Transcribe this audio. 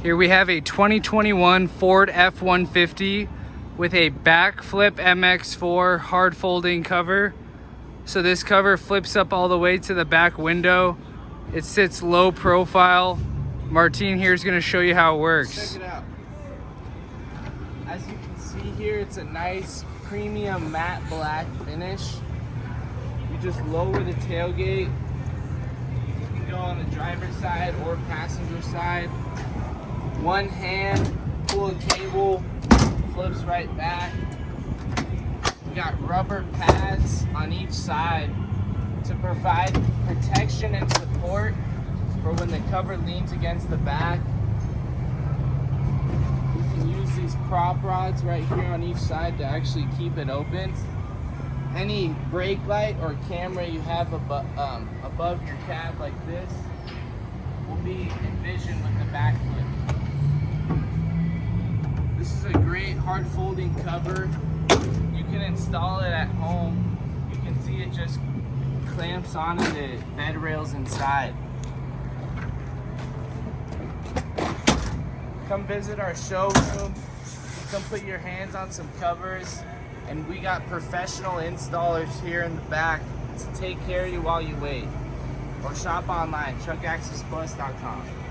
Here we have a 2021 Ford F-150 with a BAKFlip MX4 hard folding cover. So this cover flips up all the way to the back window. It sits low profile. Martin here is going to show you how it works. Check it out. As you can see here, it's a nice premium matte black finish. You just lower the tailgate. You can go on the driver's side or passenger side. One hand, pull a cable, flips right back. We got rubber pads on each side to provide protection and support for when the cover leans against the back. You can use these prop rods right here on each side to actually keep it open. Any brake light or camera you have above your cab like this will be envisioned with the BAKFlip. This is a great hard folding cover. You can install it at home. You can see it just clamps onto the bed rails inside. Come visit our showroom. Come put your hands on some covers. And we got professional installers here in the back to take care of you while you wait. Or shop online, truckaccessplus.com.